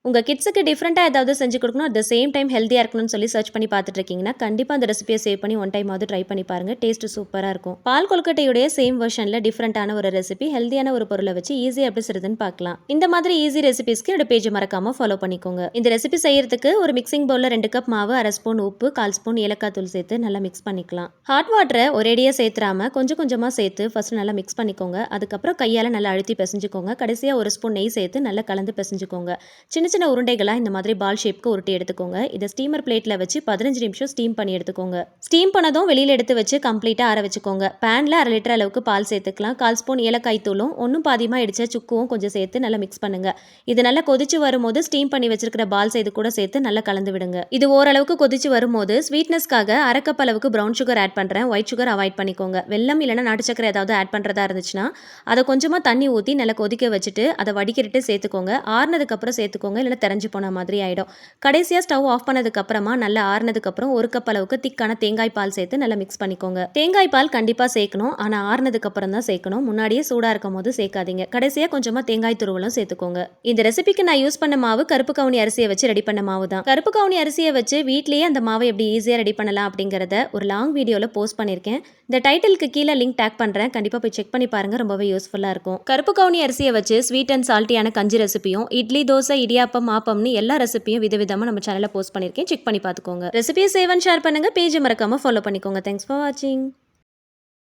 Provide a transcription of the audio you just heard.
உங்கள் கிட்ஸுக்கு டிஃப்ரெண்ட்டாக ஏதாவது செஞ்சு கொடுக்கணும், அட் த சேம் டைம் ஹெல்த்தியாக இருக்கணும்னு சொல்லி சர்ச் பண்ணி பார்த்துட்டு இருக்கீங்கன்னா கண்டிப்பாக அந்த ரெசிபியை சேவ் பண்ணி ஒன் டைமாவது ட்ரை பண்ணி பாருங்கள். டேஸ்ட்டு சூப்பராக இருக்கும். பால் கொழுக்கட்டையுடைய சேம் வெர்ஷனில் டிஃப்ரெண்ட்டான ஒரு ரெசிபி ஹெல்த்தியான ஒரு பொருளை வச்சு ஈஸியாக எப்படி செய்யுதுன்னு பார்க்கலாம். இந்த மாதிரி ஈஸி ரெசிபிஸ்க்கு என்னோட பேஜ் மறக்காமல் ஃபாலோ பண்ணிக்கோங்க. இந்த ரெசிபி செய்யறதுக்கு ஒரு மிக்சிங் பவுலில் 2 கப் மாவு, 1/2 ஸ்பூன் உப்பு, 1/4 ஸ்பூன் ஏலக்காய் தூள் சேர்த்து நல்லா மிக்ஸ் பண்ணிக்கலாம். ஹாட் வாட்டரை ஒரேடியாக சேர்த்துறாம கொஞ்சம் கொஞ்சமாக சேர்த்து ஃபர்ஸ்ட் நல்லா மிக்ஸ் பண்ணிக்கோங்க. அதுக்கப்புறம் கையால் நல்லா அழுத்தி பிசைஞ்சுக்கோங்க. கடைசியாக 1 ஸ்பூன் நெய் சேர்த்து நல்லா கலந்து பிசைஞ்சுக்கோங்க. சின்ன சின்ன உருண்டைகளாக இந்த மாதிரி பால் ஷேப்க்கு உருட்டி எடுத்துக்கோங்க. இதை ஸ்டீமர் பிளேட்டில் வச்சு 15 நிமிஷம் ஸ்டீம் பண்ணி எடுத்துக்கோங்க. ஸ்டீம் பண்ணதும் வெளியில் எடுத்து வச்சு கம்ப்ளீட்டாக ஆற வச்சுக்கோங்க. பேனில் 1/2 லிட்டர் அளவுக்கு பால் சேர்த்துக்கலாம். 1/4 ஸ்பூன் ஏலக்காய் தூளும் ஒன்றும் பாதியமாக இடிச்ச சுக்குவும் கொஞ்சம் சேர்த்து நல்லா மிக்ஸ் பண்ணுங்க. இது நல்லா கொதிச்சு வரும்போது ஸ்டீம் பண்ணி வச்சிருக்கிற பால்ஸ் இது கூட சேர்த்து நல்லா கலந்து விடுங்க. இது ஓரளவுக்கு கொதிச்சு வரும்போது ஸ்வீட்னஸ்க்காக 1/2 கப் அளவுக்கு ப்ரௌன் சுகர் ஆட் பண்ணுறேன். ஒயிட் சுகர் அவாய்ட் பண்ணிக்கோங்க. வெல்லம் இல்லைனா நாட்டு சக்கரை ஏதாவது ஆட் பண்ணுறதா இருந்துச்சுன்னா அதை கொஞ்சமாக தண்ணி ஊற்றி நல்லா கொதிக்க வச்சுட்டு அதை வடிகட்டிட்டு சேர்த்துக்கோங்க. ஆறுனதுக்கப்புறம் சேர்த்துக்கோங்க, இல்லைனா தெரிஞ்சு போன மாதிரி ஆகிடும். கடைசியாக ஸ்டவ் ஆஃப் பண்ணதுக்கப்புறமா நல்லா ஆறுனதுக்கப்புறம் 1 கப் அளவுக்கு திக்கான தேங்காய் பால் சேர்த்து நல்லா மிக்ஸ் பண்ணிக்கோங்க. தேங்காய் பால் கண்டிப்பாக சேர்க்கணும், ஆனால் ஆறுனதுக்கப்புறம் தான் சேர்க்கணும். முன்னாடியே சூடாக இருக்கும் போது சேர்க்காதீங்க. கடைசியாக கொஞ்சமாக தேங்காய் துருவலும் சேர்த்துக்கோங்க. இந்த ரெசிபிக்கு நான் யூஸ் பண்ண மாவு கருப்பு கவுனி அரிசியை வச்சு ரெடி பண்ண மாவு தான். கருப்பு கவுனி அரிசியை வச்சு வீட்லேயே அந்த மாவை எப்படி ஈஸியாக ரெடி பண்ணலாம் அப்படிங்கிறத ஒரு லாங் வீடியோவில் போஸ்ட் பண்ணியிருக்கேன். இந்த டைட்டிலுக்கு கீழே லிங்க் டேக் பண்ணுறேன். கண்டிப்பாக போய் செக் பண்ணி பாருங்கள், ரொம்பவே யூஸ்ஃபுல்லாக இருக்கும். கருப்பு கவுனி அரிசியை வச்சு ஸ்வீட் அண்ட் சால்ட்டியான கஞ்சி ரெசிபியும், இட்லி, தோசை, இடியாப்பம், ஆப்பம்னு எல்லா ரெசிபியும் விதவிதமாக நம்ம சேனலில் போஸ்ட் பண்ணியிருக்கேன். செக் பண்ணி பார்த்துக்கோங்க. ரெசிபியை சேவ் அண்ட் ஷேர் பண்ணுங்கள். பேஜை மறக்காமல் ஃபாலோ பண்ணிக்கோங்க. தேங்க்ஸ் ஃபார் வாட்சிங்.